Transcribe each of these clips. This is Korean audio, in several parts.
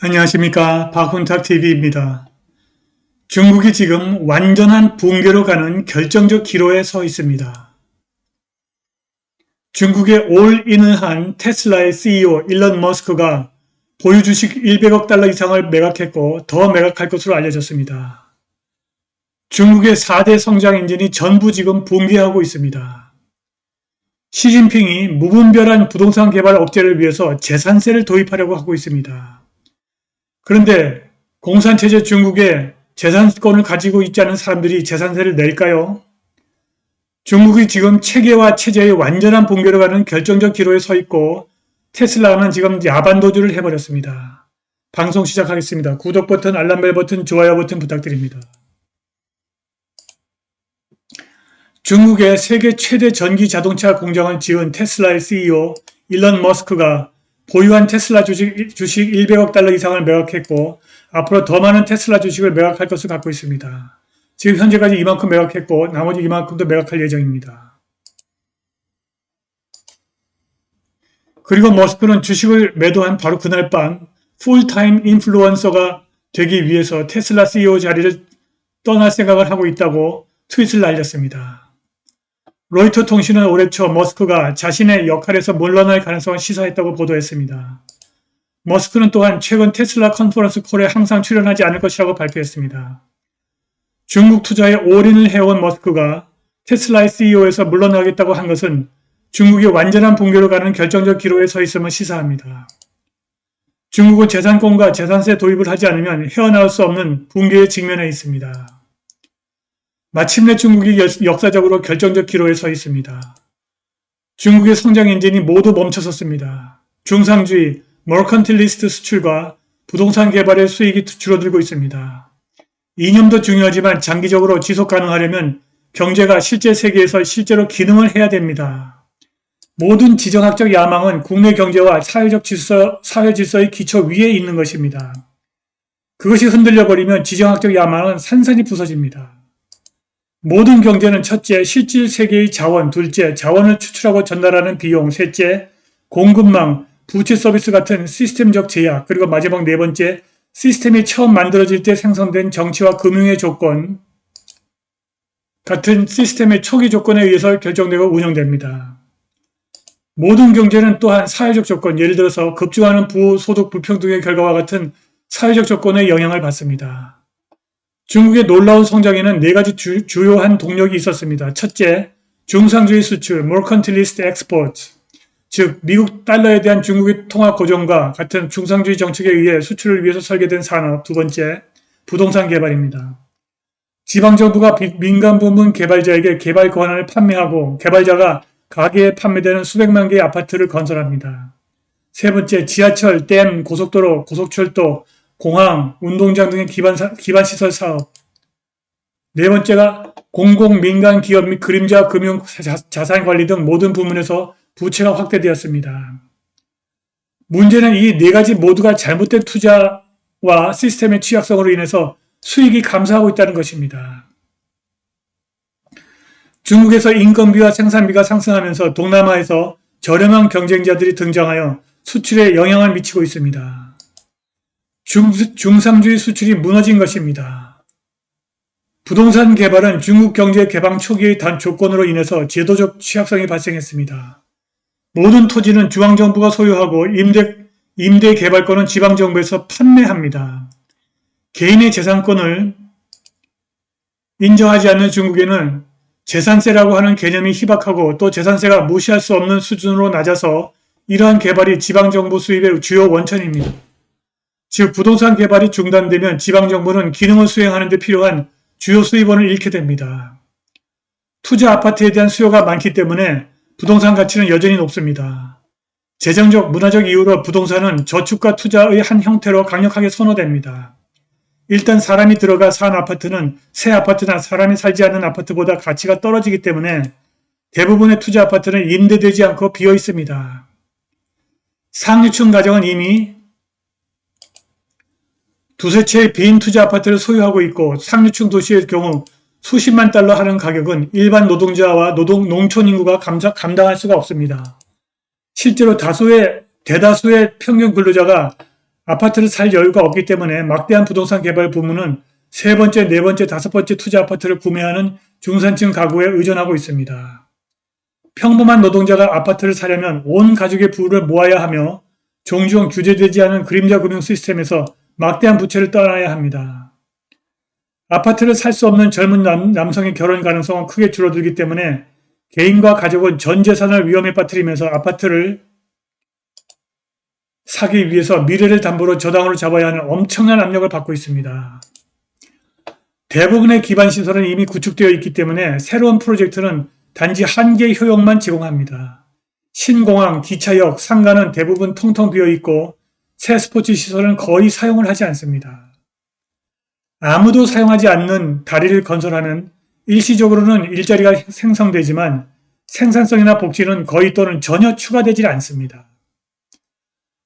안녕하십니까. 박훈탁TV입니다. 중국이 지금 완전한 붕괴로 가는 결정적 기로에 서 있습니다. 중국의 올인을 한 테슬라의 CEO 일론 머스크가 보유 주식 100억 달러 이상을 매각했고 더 매각할 것으로 알려졌습니다. 중국의 4대 성장 엔진이 전부 지금 붕괴하고 있습니다. 시진핑이 무분별한 부동산 개발 억제를 위해서 재산세를 도입하려고 하고 있습니다. 그런데 공산체제 중국에 재산권을 가지고 있지 않은 사람들이 재산세를 낼까요? 중국이 지금 체계와 체제의 완전한 붕괴로 가는 결정적 기로에 서 있고 테슬라는 지금 야반도주를 해버렸습니다. 방송 시작하겠습니다. 구독 버튼, 알람벨 버튼, 좋아요 버튼 부탁드립니다. 중국의 세계 최대 전기 자동차 공장을 지은 테슬라의 CEO 일론 머스크가 보유한 테슬라 주식 100억 달러 이상을 매각했고 앞으로 더 많은 테슬라 주식을 매각할 것을 갖고 있습니다. 지금 현재까지 이만큼 매각했고 나머지 이만큼도 매각할 예정입니다. 그리고 머스크는 주식을 매도한 바로 그날 밤 풀타임 인플루언서가 되기 위해서 테슬라 CEO 자리를 떠날 생각을 하고 있다고 트윗을 날렸습니다. 로이터 통신은 올해 초 머스크가 자신의 역할에서 물러날 가능성을 시사했다고 보도했습니다. 머스크는 또한 최근 테슬라 컨퍼런스 콜에 항상 출연하지 않을 것이라고 발표했습니다. 중국 투자에 올인을 해온 머스크가 테슬라의 CEO에서 물러나겠다고 한 것은 중국이 완전한 붕괴로 가는 결정적 기로에 서 있음을 시사합니다. 중국은 재산권과 재산세 도입을 하지 않으면 헤어나올 수 없는 붕괴에 직면해 있습니다. 마침내 중국이 역사적으로 결정적 기로에 서 있습니다. 중국의 성장 엔진이 모두 멈춰섰습니다. 중상주의, 머컨틸리스트 수출과 부동산 개발의 수익이 줄어들고 있습니다. 이념도 중요하지만 장기적으로 지속 가능하려면 경제가 실제 세계에서 실제로 기능을 해야 됩니다. 모든 지정학적 야망은 국내 경제와 사회 질서의 기초 위에 있는 것입니다. 그것이 흔들려버리면 지정학적 야망은 산산이 부서집니다. 모든 경제는 첫째, 실질 세계의 자원, 둘째, 자원을 추출하고 전달하는 비용, 셋째, 공급망, 부채 서비스 같은 시스템적 제약, 그리고 마지막 네 번째, 시스템이 처음 만들어질 때 생성된 정치와 금융의 조건 같은 시스템의 초기 조건에 의해서 결정되고 운영됩니다. 모든 경제는 또한 사회적 조건, 예를 들어서 급증하는 부소득 불평등의 결과와 같은 사회적 조건의 영향을 받습니다. 중국의 놀라운 성장에는 네 가지 주요한 동력이 있었습니다. 첫째, 중상주의 수출, 머컨틸리스트 엑스포트, 즉 미국 달러에 대한 중국의 통화 고정과 같은 중상주의 정책에 의해 수출을 위해서 설계된 산업. 두 번째, 부동산 개발입니다. 지방정부가 민간 부문 개발자에게 개발 권한을 판매하고 개발자가 가계에 판매되는 수백만 개의 아파트를 건설합니다. 세 번째, 지하철, 댐, 고속도로, 고속철도, 공항, 운동장 등의 기반시설 사업. 네 번째가 공공, 민간, 기업 및 그림자, 금융, 자산관리 등 모든 부문에서 부채가 확대되었습니다. 문제는 이 네 가지 모두가 잘못된 투자와 시스템의 취약성으로 인해서 수익이 감소하고 있다는 것입니다. 중국에서 인건비와 생산비가 상승하면서 동남아에서 저렴한 경쟁자들이 등장하여 수출에 영향을 미치고 있습니다. 중상주의 수출이 무너진 것입니다. 부동산 개발은 중국 경제 개방 초기의 단 조건으로 인해서 제도적 취약성이 발생했습니다. 모든 토지는 중앙정부가 소유하고 임대 개발권은 지방정부에서 판매합니다. 개인의 재산권을 인정하지 않는 중국에는 재산세라고 하는 개념이 희박하고 또 재산세가 무시할 수 없는 수준으로 낮아서 이러한 개발이 지방정부 수입의 주요 원천입니다. 즉 부동산 개발이 중단되면 지방정부는 기능을 수행하는 데 필요한 주요 수입원을 잃게 됩니다. 투자 아파트에 대한 수요가 많기 때문에 부동산 가치는 여전히 높습니다. 재정적, 문화적 이유로 부동산은 저축과 투자의 한 형태로 강력하게 선호됩니다. 일단 사람이 들어가 산 아파트는 새 아파트나 사람이 살지 않는 아파트보다 가치가 떨어지기 때문에 대부분의 투자 아파트는 임대되지 않고 비어 있습니다. 상류층 가정은 이미 두세 채의 빈 투자 아파트를 소유하고 있고 상류층 도시의 경우 수십만 달러 하는 가격은 일반 노동자와 농촌 인구가 감당할 수가 없습니다. 실제로 대다수의 평균 근로자가 아파트를 살 여유가 없기 때문에 막대한 부동산 개발 부문은 세 번째, 네 번째, 다섯 번째 투자 아파트를 구매하는 중산층 가구에 의존하고 있습니다. 평범한 노동자가 아파트를 사려면 온 가족의 부를 모아야 하며 종종 규제되지 않은 그림자 금융 시스템에서 막대한 부채를 떠나야 합니다. 아파트를 살 수 없는 젊은 남성의 결혼 가능성은 크게 줄어들기 때문에 개인과 가족은 전 재산을 위험에 빠뜨리면서 아파트를 사기 위해서 미래를 담보로 저당으로 잡아야 하는 엄청난 압력을 받고 있습니다. 대부분의 기반시설은 이미 구축되어 있기 때문에 새로운 프로젝트는 단지 한 개의 효용만 제공합니다. 신공항, 기차역, 상가는 대부분 텅텅 비어 있고 새 스포츠 시설은 거의 사용을 하지 않습니다. 아무도 사용하지 않는 다리를 건설하면 일시적으로는 일자리가 생성되지만 생산성이나 복지는 거의 또는 전혀 추가되지 않습니다.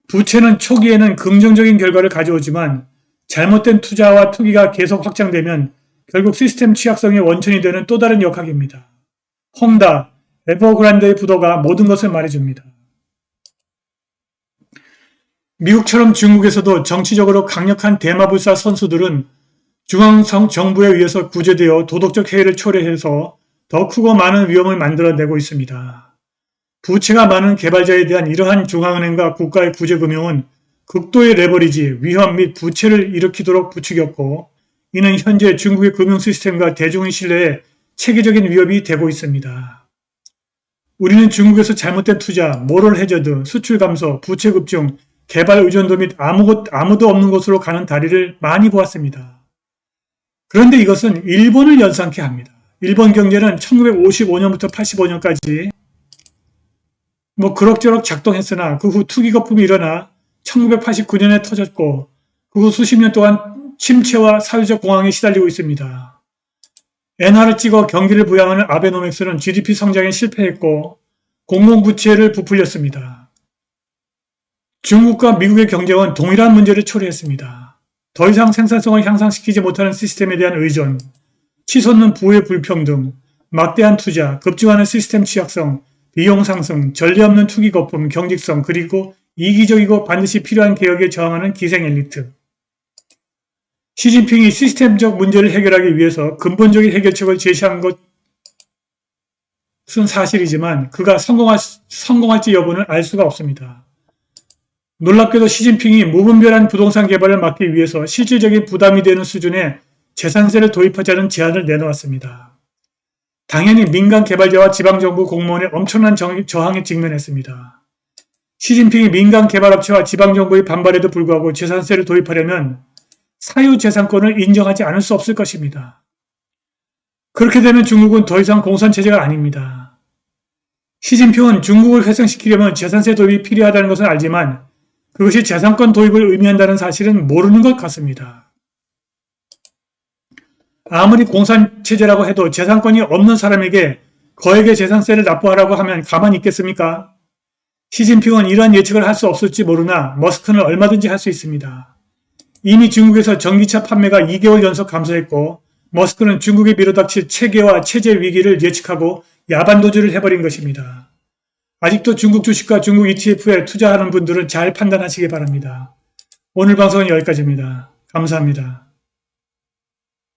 부채는 초기에는 긍정적인 결과를 가져오지만 잘못된 투자와 투기가 계속 확장되면 결국 시스템 취약성의 원천이 되는 또 다른 역학입니다. 홍다, 에버그란데의 부도가 모든 것을 말해줍니다. 미국처럼 중국에서도 정치적으로 강력한 대마불사 선수들은 중앙정부에 의해서 구제되어 도덕적 해이를 초래해서 더 크고 많은 위험을 만들어내고 있습니다. 부채가 많은 개발자에 대한 이러한 중앙은행과 국가의 구제금융은 극도의 레버리지, 위험 및 부채를 일으키도록 부추겼고 이는 현재 중국의 금융시스템과 대중의 신뢰에 체계적인 위협이 되고 있습니다. 우리는 중국에서 잘못된 투자, 모럴 해저드, 수출 감소, 부채 급증, 개발 의존도 및 아무도 없는 곳으로 가는 다리를 많이 보았습니다. 그런데 이것은 일본을 연상케 합니다. 일본 경제는 1955년부터 85년까지 그럭저럭 작동했으나 그 후 투기 거품이 일어나 1989년에 터졌고 그 후 수십 년 동안 침체와 사회적 공황에 시달리고 있습니다. 엔화를 찍어 경기를 부양하는 아베노믹스는 GDP 성장에 실패했고 공공부채를 부풀렸습니다. 중국과 미국의 경쟁은 동일한 문제를 초래했습니다. 더 이상 생산성을 향상시키지 못하는 시스템에 대한 의존, 치솟는 부의 불평등, 막대한 투자, 급증하는 시스템 취약성, 비용 상승, 전례 없는 투기 거품, 경직성, 그리고 이기적이고 반드시 필요한 개혁에 저항하는 기생 엘리트. 시진핑이 시스템적 문제를 해결하기 위해서 근본적인 해결책을 제시한 것은 사실이지만 그가 성공할지 여부는 알 수가 없습니다. 놀랍게도 시진핑이 무분별한 부동산 개발을 막기 위해서 실질적인 부담이 되는 수준의 재산세를 도입하자는 제안을 내놓았습니다. 당연히 민간 개발자와 지방정부 공무원의 엄청난 저항에 직면했습니다. 시진핑이 민간 개발업체와 지방정부의 반발에도 불구하고 재산세를 도입하려면 사유재산권을 인정하지 않을 수 없을 것입니다. 그렇게 되면 중국은 더 이상 공산체제가 아닙니다. 시진핑은 중국을 회생시키려면 재산세 도입이 필요하다는 것은 알지만 그것이 재산권 도입을 의미한다는 사실은 모르는 것 같습니다. 아무리 공산체제라고 해도 재산권이 없는 사람에게 거액의 재산세를 납부하라고 하면 가만히 있겠습니까? 시진핑은 이러한 예측을 할 수 없을지 모르나 머스크는 얼마든지 할 수 있습니다. 이미 중국에서 전기차 판매가 2개월 연속 감소했고 머스크는 중국에 밀어닥칠 체계와 체제 위기를 예측하고 야반도주를 해버린 것입니다. 아직도 중국 주식과 중국 ETF에 투자하는 분들은 잘 판단하시기 바랍니다. 오늘 방송은 여기까지입니다. 감사합니다.